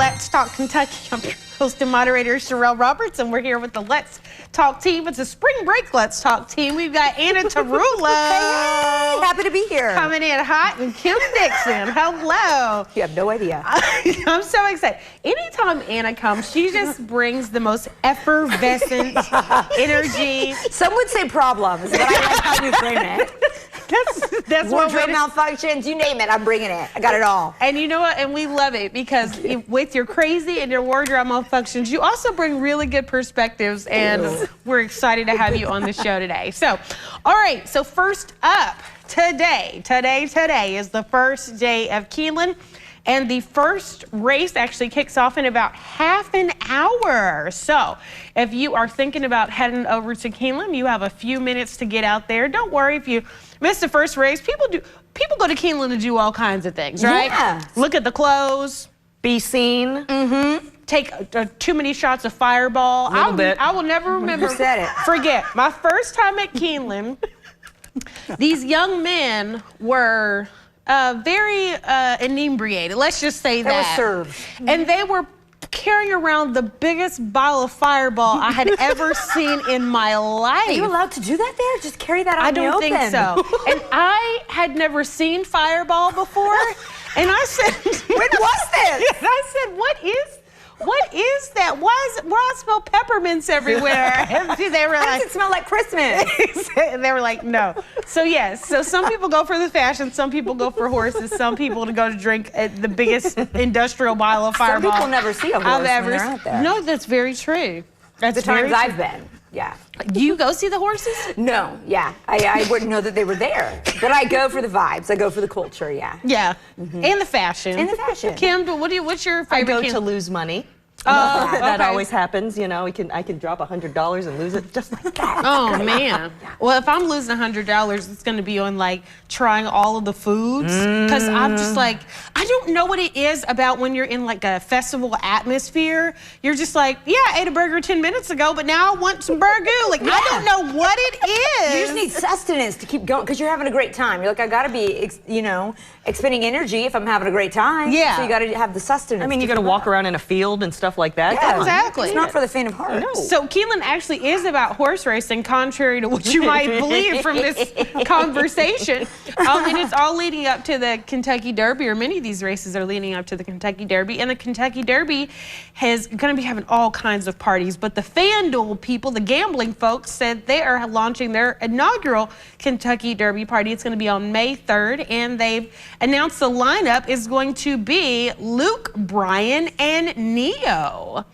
Let's Talk Kentucky. I'm your host and moderator, Sherelle Roberts, and we're here with the Let's Talk team. It's a spring break Let's Talk team. We've got Anna Tarullo. Hey, happy to be here. Coming in hot, and Kim Dixon. Hello. You have no idea. I'm so excited. Anytime Anna comes, she just brings the most effervescent energy. Some would say problems, but I like how you frame it. That's wardrobe malfunctions, you name it, I'm bringing it. I got it all. And you know what? And we love it because with your crazy and your wardrobe malfunctions, you also bring really good perspectives, and we're excited to have you on the show today. So, all right. So first up, today is the first day of Keeneland. And the first race actually kicks off in about half an hour. So if you are thinking about heading over to Keeneland, you have a few minutes to get out there. Don't worry if you miss the first race. People go to Keeneland to do all kinds of things, right? Yeah. Look at the clothes. Be seen. Take too many shots of Fireball. I will never remember. Who said it? Forget. My first time at Keeneland, these young men were very inebriated. Let's just say that. They were served. And they were carrying around the biggest bottle of Fireball I had ever seen in my life. Are you allowed to do that there? Just carry that out I in the don't open. think so. And I had never seen Fireball before. And I said, when was this? And I said, what is that? Why I smell peppermints everywhere? And they were How like, does it smell like Christmas? and they were like, no. So yes, so some people go for the fashion, some people go for horses, some people to go to drink the biggest industrial bottle of Fireball. Some people never see a horse I've when ever they're out there. No, that's very true. That's The times very I've true. been, yeah. Do you go see the horses? No, yeah. I wouldn't know that they were there. But I go for the vibes. I go for the culture, yeah. Yeah, and the fashion. And the fashion. Kim, what's your I favorite? go to lose money. Oh, that okay. always happens, you know. I can drop $100 and lose it just like that. Oh man. Well, if I'm losing $100, it's going to be on like trying all of the foods, because I'm just like, I don't know what it is about when you're in like a festival atmosphere. You're just like, yeah, I ate a burger 10 minutes ago, but now I want some burger. Like, I don't know what it is. You just need sustenance to keep going because you're having a great time. You're like, I got to be, expending energy if I'm having a great time. Yeah. So you got to have the sustenance. I mean, you're going to walk around in a field and stuff like that. Yeah, Come on. exactly. It's not for the faint of heart. No. So Keeneland actually is about horse racing, contrary to what you might believe from this conversation. And it's all leading up to the Kentucky Derby, or many of these races are leading up to the Kentucky Derby. And the Kentucky Derby is going to be having all kinds of parties. But the FanDuel people, the gambling folks, said they are launching their inaugural Kentucky Derby party. It's going to be on May 3rd. And they've announced the lineup is going to be Luke, Brian, and Neo.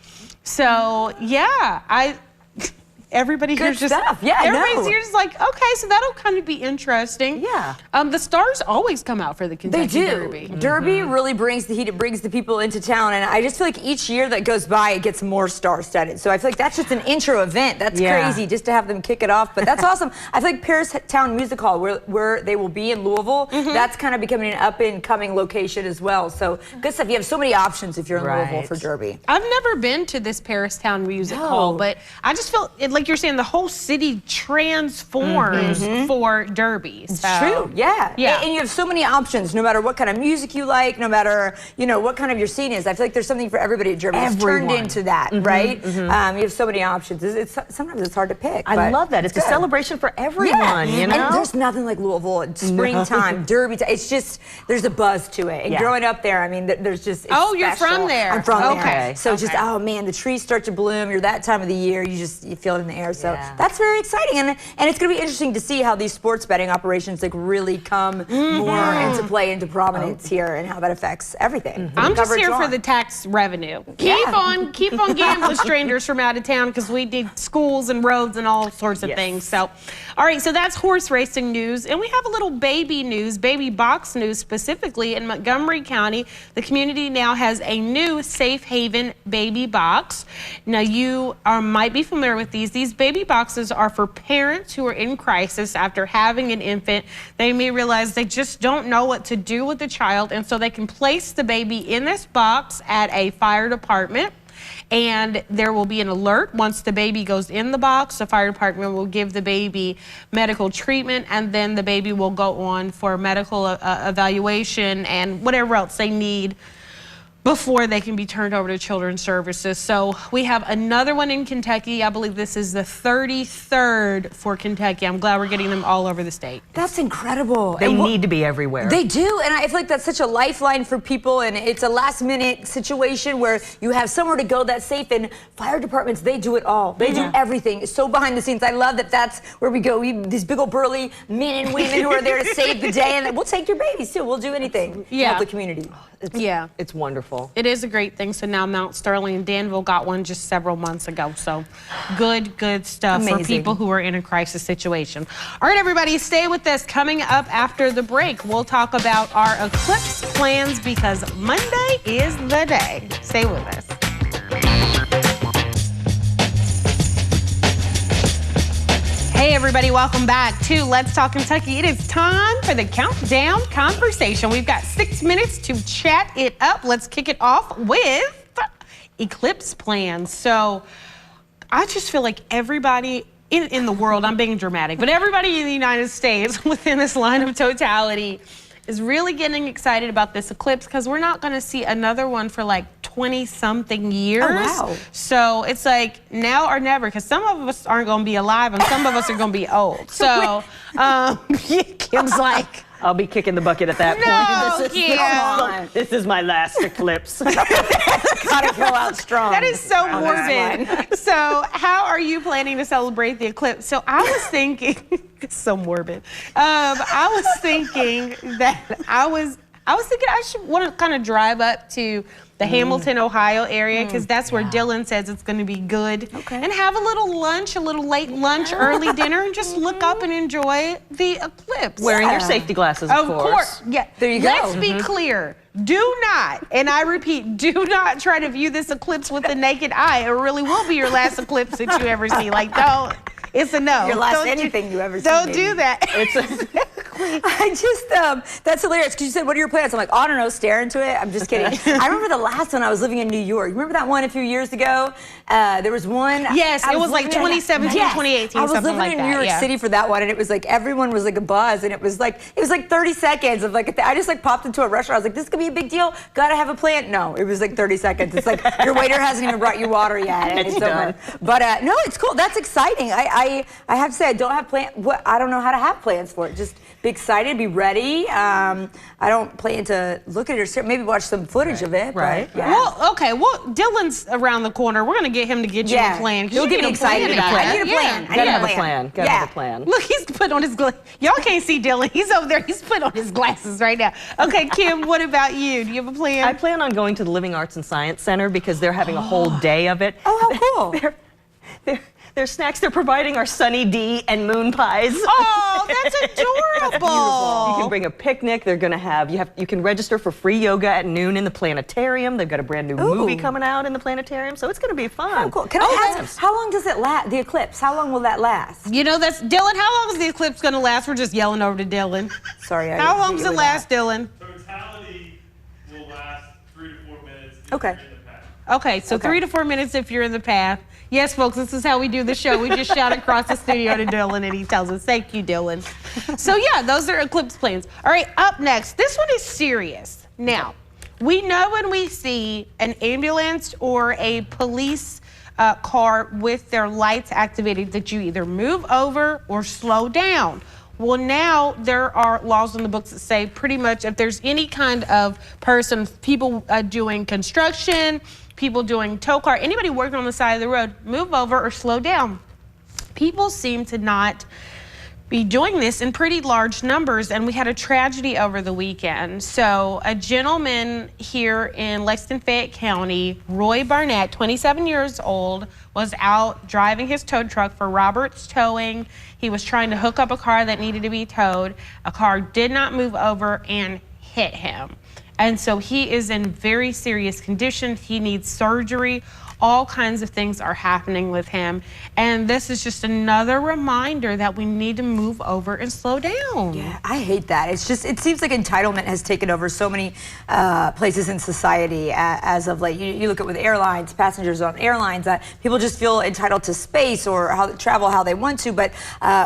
So yeah, everybody Good here's just stuff. Yeah, I everybody's know. here just like, okay, so that'll kind of be interesting. Yeah. The stars always come out for the Kentucky They do. Derby. Derby really brings the heat. It brings the people into town. And I just feel like each year that goes by, it gets more star-studded. So I feel like that's just an intro event. That's crazy just to have them kick it off. But that's awesome. I feel like Paris Town Music Hall, where they will be in Louisville, that's kind of becoming an up-and-coming location as well. So good stuff. You have so many options if you're in Louisville for Derby. I've never been to this Paristown Music Hall, but I just feel like you're saying the whole city transforms for Derby. It's true, yeah. And you have so many options, no matter what kind of music you like, no matter, what kind of your scene is. I feel like there's something for everybody at Derby. It's turned into that, right? You have so many options. Sometimes it's hard to pick. I love that. It's a celebration for everyone, you know? And there's nothing like Louisville. It's springtime, Derby time. It's just, there's a buzz to it. And growing up there, I mean, there's just, it's you're special. from there. I'm from Okay. there. So just, oh man, the trees start to bloom. You're that time of the year. You feel it in the air. So that's very exciting. And it's going to be interesting to see how these sports betting operations like really come more into play, into prominence here, and how that affects everything. I'm just here for the tax revenue. Keep on gambling strangers from out of town, because we need schools and roads and all sorts of things. So, all right, so that's horse racing news. And we have a little baby news, baby box news specifically in Montgomery County. The community now has a new Safe Haven baby box. Now, you might be familiar with these. These baby boxes are for parents who are in crisis after having an infant. They may realize they just don't know what to do with the child, and so they can place the baby in this box at a fire department. And there will be an alert once the baby goes in the box. The fire department will give the baby medical treatment, and then the baby will go on for medical evaluation and whatever else they need before they can be turned over to Children's Services. So we have another one in Kentucky. I believe this is the 33rd for Kentucky. I'm glad we're getting them all over the state. That's incredible. They need to be everywhere. They do, and I feel like that's such a lifeline for people, and it's a last-minute situation where you have somewhere to go that's safe, and fire departments, they do it all. They do everything. It's so behind the scenes. I love that that's where we go. These big old burly men and women who are there to save the day, and we'll take your babies, too. We'll do anything to help the community. It's wonderful. It is a great thing. So now Mount Sterling and Danville got one just several months ago. So good stuff for people who are in a crisis situation. All right, everybody, stay with us. Coming up after the break, we'll talk about our eclipse plans because Monday is the day. Stay with us. Hey everybody, welcome back to Let's Talk Kentucky. It is time for the countdown conversation. We've got 6 minutes to chat it up. Let's kick it off with eclipse plans. So I just feel like everybody in the world, I'm being dramatic, but everybody in the United States within this line of totality is really getting excited about this eclipse because we're not going to see another one for like 20-something years. Oh, wow. So it's like now or never because some of us aren't going to be alive and some of us are going to be old. So Kim's like, I'll be kicking the bucket at that point. This is my last eclipse. Gotta go out strong. That is so morbid. So how are you planning to celebrate the eclipse? So I was thinking, it's so morbid. I was thinking I should want to kind of drive up to the Hamilton, Ohio area because that's where Dylan says it's going to be good. Okay. And have a little lunch, a little late lunch, early dinner, and just look up and enjoy the eclipse. Wearing your safety glasses, of course. Yeah. There you go. Let's be clear. Do not, and I repeat, do not try to view this eclipse with the naked eye. It really will be your last eclipse that you ever see. Like, don't. It's a no. Your last anything you ever see. Don't do that. I just, that's hilarious because you said, what are your plans? I'm like, I don't know, stare into it. I'm just kidding. I remember the last one I was living in New York. Remember that one a few years ago? There was one. Yes, it was like 2017, 2018, I was living in New York City for that one, and it was like everyone was like a buzz, and it was like 30 seconds of like I just like popped into a restaurant. I was like, this could be a big deal. Gotta have a plan. No, it was like 30 seconds. It's like your waiter hasn't even brought you water yet. And it's over. But no, it's cool. That's exciting. I have to say I don't have I don't know how to have plans for it. Just be excited, be ready. I don't plan to look at it or maybe watch some footage of it. Right. But, yeah. Well, okay. Well, Dylan's around the corner. We're gonna get him to get you a plan. He'll get me excited about it. I need a plan. Gotta have a plan. Gotta have a plan. Look, he's put on his glasses. Y'all can't see Dylan. He's over there. He's put on his glasses right now. Okay, Kim, what about you? Do you have a plan? I plan on going to the Living Arts and Science Center because they're having a whole day of it. Oh, how cool. Their snacks they're providing are Sunny D and moon pies. Oh, that's adorable. You can bring a picnic. They're gonna have you can register for free yoga at noon in the planetarium. They've got a brand new movie coming out in the planetarium, so it's gonna be fun. Oh, cool. Can I ask, how long does it last? The eclipse? How long will that last? You know, that's Dylan. How long is the eclipse gonna last? We're just yelling over to Dylan. Sorry. How long does it last, Dylan? Totality will last 3 to 4 minutes. Okay. Okay, so 3 to 4 minutes if you're in the path. Yes, folks, this is how we do the show. We just shout across the studio to Dylan, and he tells us, thank you, Dylan. So, yeah, those are eclipse plans. All right, up next, this one is serious. Now, we know when we see an ambulance or a police car with their lights activated that you either move over or slow down. Well, now there are laws in the books that say pretty much if there's any kind of person, people doing construction, people doing tow car, anybody working on the side of the road, move over or slow down. People seem to not be doing this in pretty large numbers, and we had a tragedy over the weekend. So a gentleman here in Lexington, Fayette County, Roy Barnett, 27 years old, was out driving his tow truck for Roberts Towing. He was trying to hook up a car that needed to be towed. A car did not move over and hit him. And so he is in very serious condition. He needs surgery. all kinds of things are happening with him. And this is just another reminder that we need to move over and slow down. Yeah, I hate that. It's just, it seems like entitlement has taken over so many places in society as of late. You look at with airlines, passengers on airlines, that people just feel entitled to space or how to travel how they want to. But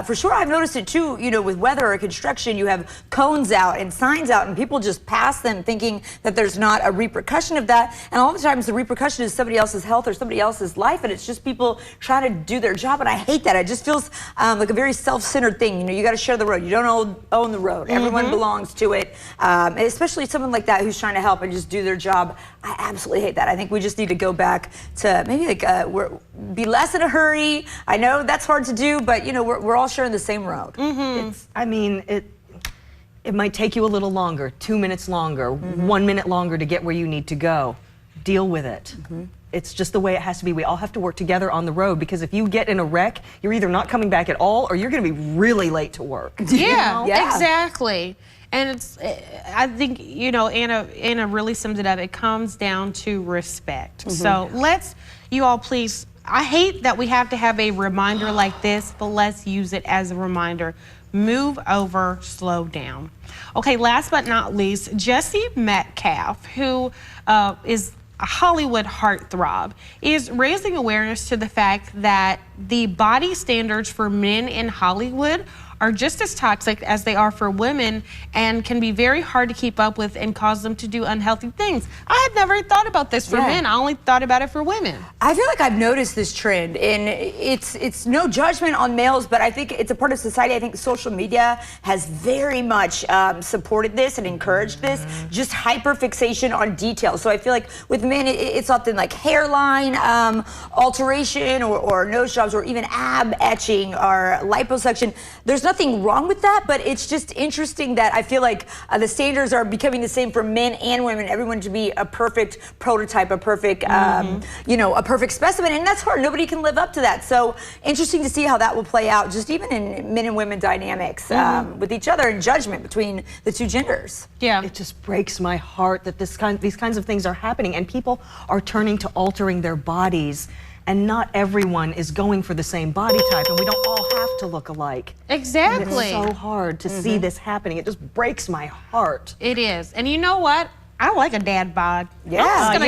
for sure, I've noticed it too, with weather or construction, you have cones out and signs out and people just pass them thinking that there's not a repercussion of that. And all the times the repercussion is somebody else's health or somebody else's life, and it's just people trying to do their job. And I hate that. It just feels like a very self-centered thing. You got to share the road. You don't own the road. Everyone belongs to it. Especially someone like that who's trying to help and just do their job. I absolutely hate that. I think we just need to go back to maybe be less in a hurry. I know that's hard to do, but we're all sharing the same road. I mean, it might take you a little longer, 2 minutes longer, 1 minute longer to get where you need to go. Deal with it. It's just the way it has to be. We all have to work together on the road, because if you get in a wreck, you're either not coming back at all or you're going to be really late to work. Yeah, Yeah. exactly. And I think, Anna really sums it up. It comes down to respect. So you all please, I hate that we have to have a reminder like this, but let's use it as a reminder. Move over, slow down. Okay, last but not least, Jesse Metcalf, who is a Hollywood heartthrob, is raising awareness to the fact that the body standards for men in Hollywood are just as toxic as they are for women and can be very hard to keep up with and cause them to do unhealthy things. I had never thought about this for men. I only thought about it for women. I feel like I've noticed this trend, and it's no judgment on males, but I think it's a part of society. I think social media has very much supported this and encouraged this, just hyper fixation on details. So I feel like with men, it's often like hairline alteration or nose jobs or even ab etching or liposuction. There's nothing wrong with that, but it's just interesting that I feel like the standards are becoming the same for men and women. Everyone to be a perfect prototype, a perfect, a perfect specimen, and that's hard. Nobody can live up to that. So interesting to see how that will play out, just even in men and women dynamics with each other and judgment between the two genders. Yeah. It just breaks my heart that these kinds of things are happening, and people are turning to altering their bodies. And not everyone is going for the same body type, and we don't all have to look alike. Exactly. And it's so hard to see this happening. It just breaks my heart. It is. And you know what? I like a dad bod. Yeah. I'm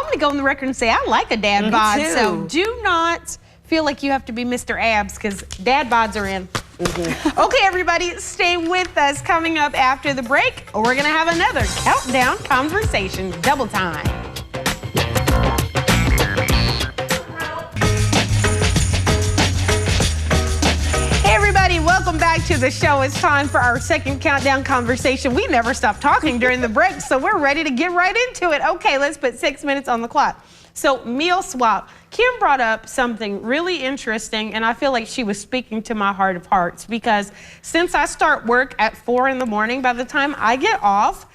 gonna go on the record and say I like a dad bod. too. So do not feel like you have to be Mr. Abs, because dad bods are in. Okay, everybody, stay with us. Coming up after the break, we're gonna have another countdown conversation, double time. Welcome back to the show. It's time for our second countdown conversation. We never stop talking during the break, so we're ready to get right into it. Okay, let's put 6 minutes on the clock. So, meal swap. Kim brought up something really interesting, and I feel like she was speaking to my heart of hearts, because since I start work at 4 in the morning, by the time I get off,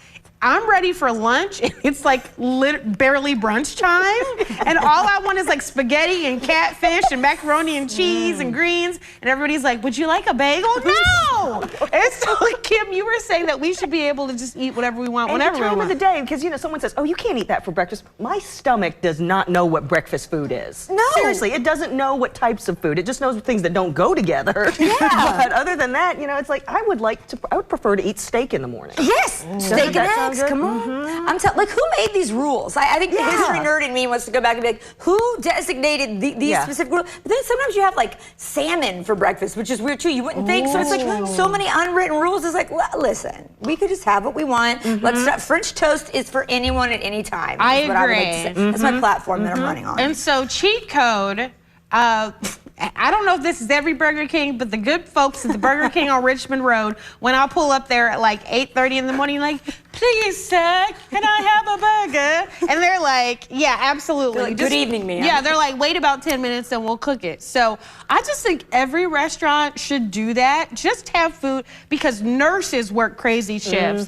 I'm ready for lunch, and it's like barely brunch time, and all I want is like spaghetti and catfish and macaroni and cheese and greens, and everybody's like, would you like a bagel? No! And so, Kim, you were saying that we should be able to just eat whatever we want, whenever we time want. of the day, because someone says, oh, you can't eat that for breakfast. My stomach does not know what breakfast food is. No. Seriously, it doesn't know what types of food. It just knows things that don't go together. Yeah. But other than that, it's like, I would prefer to eat steak in the morning. Yes, steak and that sound eggs. good? Come on. I'm telling, who made these rules? I think the history nerd in me wants to go back and be like, who designated these specific rules? But then sometimes you have like salmon for breakfast, which is weird too. You wouldn't think. So it's like so many unwritten rules. It's like, listen, we could just have what we want. Let's not. French toast is for anyone at any time. I is what I would like to agree. say. That's my platform that I'm running on. And so, cheat code. I don't know if this is every Burger King, but the good folks at the Burger King on Richmond Road, when I pull up there at like 8:30 in the morning, like, please, sir, can I have a burger? And they're like, yeah, absolutely. Like, good evening, ma'am. Yeah, they're like, wait about 10 minutes and we'll cook it. So I just think every restaurant should do that. Just have food, because nurses work crazy shifts.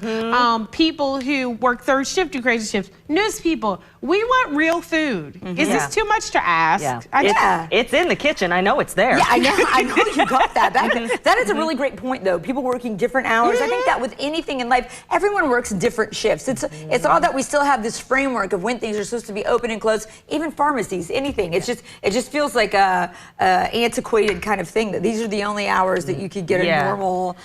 People who work third shift do crazy shifts. News people, we want real food. Is this too much to ask? Yeah. It's in the kitchen. I know it's there. Yeah, I know you got that. That is a really great point, though. People working different hours. I think that with anything in life, everyone works different shifts. It's all that we still have this framework demographic of when things are supposed to be open and closed, even pharmacies, anything. It just feels like a antiquated kind of thing, that these are the only hours that you could get a normal,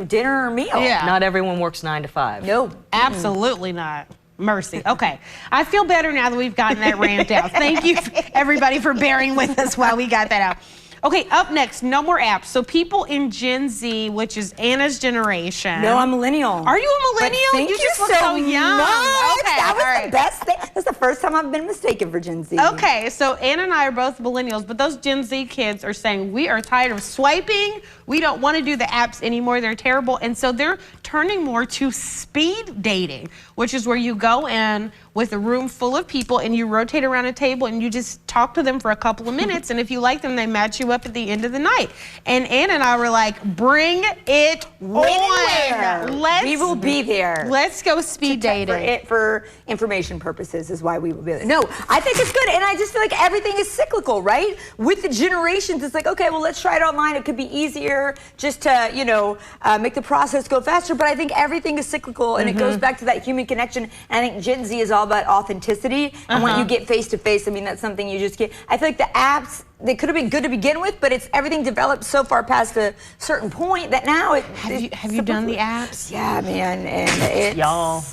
dinner or meal. Yeah. Not everyone works 9 to 5. No. Absolutely not. Mercy. Okay. I feel better now that we've gotten that rant out. Thank you, everybody, for bearing with us while we got that out. Okay, up next, no more apps. So people in Gen Z, which is Anna's generation. No, I'm millennial. Are you a millennial? But thank you just look so young. much. Okay, That was all right. the best thing. That's the first time I've been mistaken for Gen Z. Okay, so Anna and I are both millennials, but those Gen Z kids are saying we are tired of swiping. We don't want to do the apps anymore. They're terrible. And so they're turning more to speed dating, which is where you go in with a room full of people and you rotate around a table and you just talk to them for a couple of minutes. And if you like them, they match you up at the end of the night. And Anna and I were like, bring it on. We will be there. Let's go speed dating. For information purposes is why we will be there. No, I think it's good. And I just feel like everything is cyclical, right? With the generations, it's like, okay, well, let's try it online. It could be easier just to, make the process go faster. But I think everything is cyclical and it goes back to that human connection. And I think Gen Z is all about authenticity. And when you get face to face, I mean, that's something you just get. I feel like the apps, they could have been good to begin with, but it's everything developed so far past a certain point that now Have you done the apps? Yeah, man, and it's... Y'all.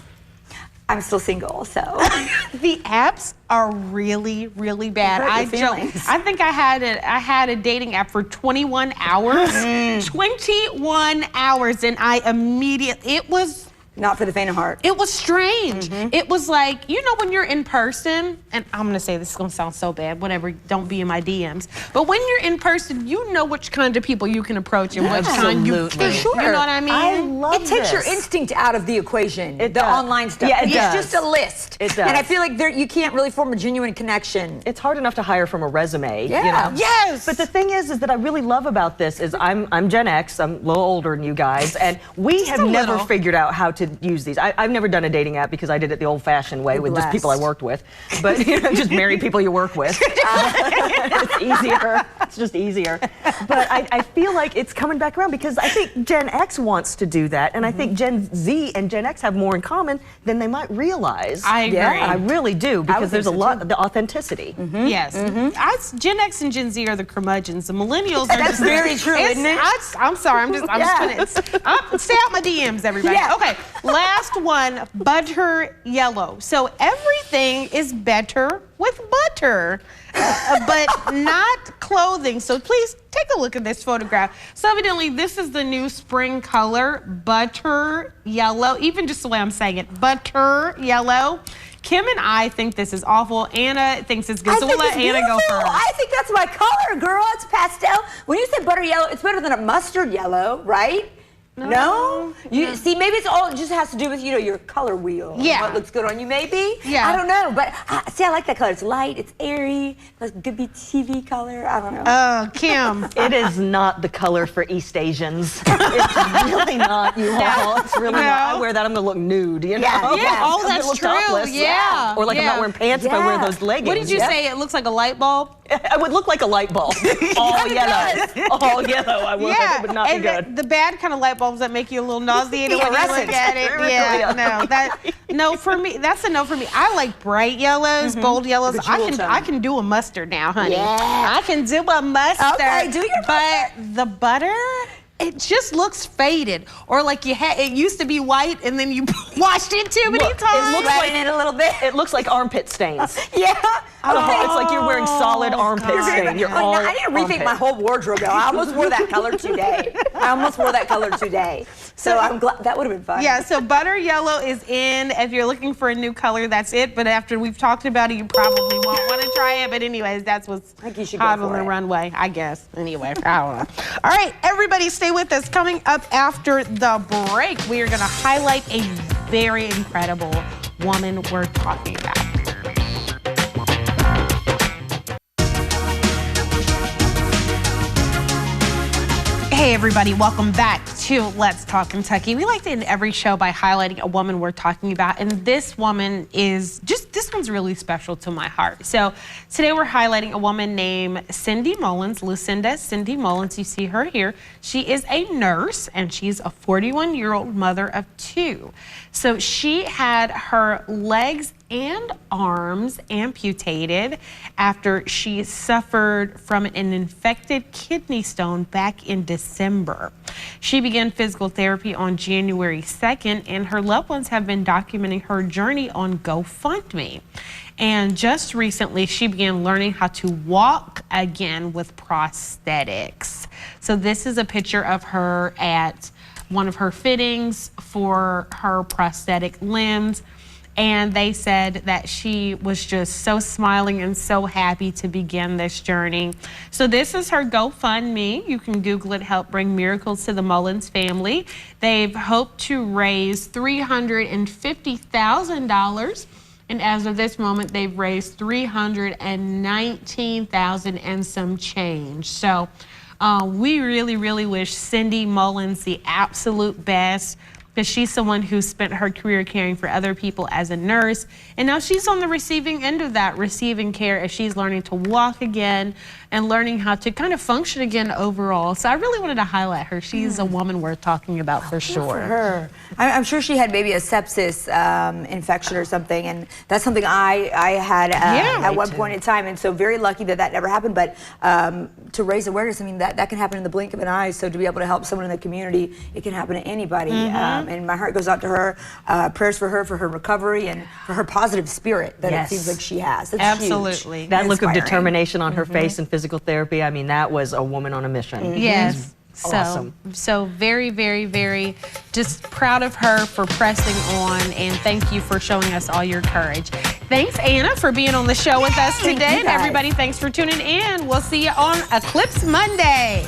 I'm still single, so... The apps are really, really bad. Hurt your feelings. I think I had a dating app for 21 hours. 21 hours, and it was... Not for the faint of heart. It was strange. It was like, when you're in person, and I'm gonna say this is gonna sound so bad, whatever, don't be in my DMs. But when you're in person, you know which kind of people you can approach and which kind you Absolutely. can't. For sure. You know what I mean? I love It takes your this. instinct out of the equation, It the does. online stuff. Yeah, it it's does. just a list. It does. And I feel like you can't really form a genuine connection. It's hard enough to hire from a resume. Yeah. Yes. But the thing is that I really love about this is I'm Gen X. I'm a little older than you guys, and we have a never little. figured out how to use these. I've never done a dating app because I did it the old-fashioned way with just people I blessed. worked with. But just marry people you work with. It's easier. It's just easier. But I feel like it's coming back around because I think Gen X wants to do that, and I think Gen Z and Gen X have more in common than they might realize. I agree. I really do because there's a think so, lot the authenticity. Yes. Gen X and Gen Z are the curmudgeons. The millennials are That's just... very true, isn't it? I'm sorry. I'm just putting it... Stay out my DMs, everybody. Yeah. Okay. Last one, butter yellow. So everything is better with butter, but not clothing. So please take a look at this photograph. So evidently, this is the new spring color, butter yellow. Even just the way I'm saying it, butter yellow. Kim and I think this is awful. Anna thinks it's good. So we'll let Anna go first. I think that's my color, girl. It's pastel. When you say butter yellow, it's better than a mustard yellow, right? No? You see, maybe it just has to do with, your color wheel. Yeah. What looks good on you, maybe? Yeah. I don't know, but see, I like that color. It's light, it's airy, it's good be TV color. I don't know. Oh, Kim. It is not the color for East Asians. It's really not, you all. It's really not. I wear that, I'm gonna look nude, Yeah. Oh, I'm gonna that's look true. topless. Yeah. Or like I'm not wearing pants if I wear Yeah. those leggings. What did you say? It looks like a light bulb? I would look like a light bulb. All yellow. All yellow. I would. It would not be and good. The bad kind of light bulbs that make you a little nauseated when you look Fluorescent. at it. No, for me, that's a no for me. I like bright yellows, bold yellows. I can do a mustard now, honey. Yeah. I can do a mustard. Okay, do your But the butter, it just looks faded. Or like it used to be white and then you washed it too many Look, it times. looks Sweating it a little bit. It looks like armpit stains. Yeah. It's like you're wearing solid armpit stain. You're all I need to rethink my whole wardrobe now. I almost wore that color today. So I'm glad that would have been fun. Yeah, so butter yellow is in. If you're looking for a new color, that's it. But after we've talked about it, you probably won't want to try it. But anyways, that's what's think you should go hot for on the it. runway, I guess. Anyway, I don't know. All right, everybody stay with us. Coming up after the break, we are going to highlight a very incredible woman we're talking about. Hey everybody, welcome back to Let's Talk Kentucky. We like to end every show by highlighting a woman we're talking about, and this woman is just this one's really special to my heart. So today we're highlighting a woman named Cindy Mullins, Lucinda Cindy Mullins. You see her here. She is a nurse, and she's a 41-year-old mother of 2. So she had her legs and arms amputated after she suffered from an infected kidney stone back in December. She began physical therapy on January 2nd, and her loved ones have been documenting her journey on GoFundMe. And just recently, she began learning how to walk again with prosthetics. So this is a picture of her at one of her fittings for her prosthetic limbs. And they said that she was just so smiling and so happy to begin this journey. So this is her GoFundMe. You can Google it, Help Bring Miracles to the Mullins Family. They've hoped to raise $350,000. And as of this moment, they've raised $319,000 and some change. So we really, really wish Cindy Mullins the absolute best, because she's someone who spent her career caring for other people as a nurse, and now she's on the receiving end of that, receiving care as she's learning to walk again and learning how to kind of function again overall. So I really wanted to highlight her. She's a woman worth talking about for sure. For her. I'm sure she had maybe a sepsis infection or something, and that's something I had at one point in time, and so very lucky that that never happened. But to raise awareness, I mean, that can happen in the blink of an eye. So to be able to help someone in the community, it can happen to anybody. And my heart goes out to her. Prayers for her recovery, and for her positive spirit that it seems like she has. That's absolutely huge. That look of Inspiring. determination on her face in physical therapy, I mean, that was a woman on a mission. Yes. Awesome. So very, very, very just proud of her for pressing on, and thank you for showing us all your courage. Thanks, Anna, for being on the show with us today. And everybody, thanks for tuning in. We'll see you on Eclipse Monday.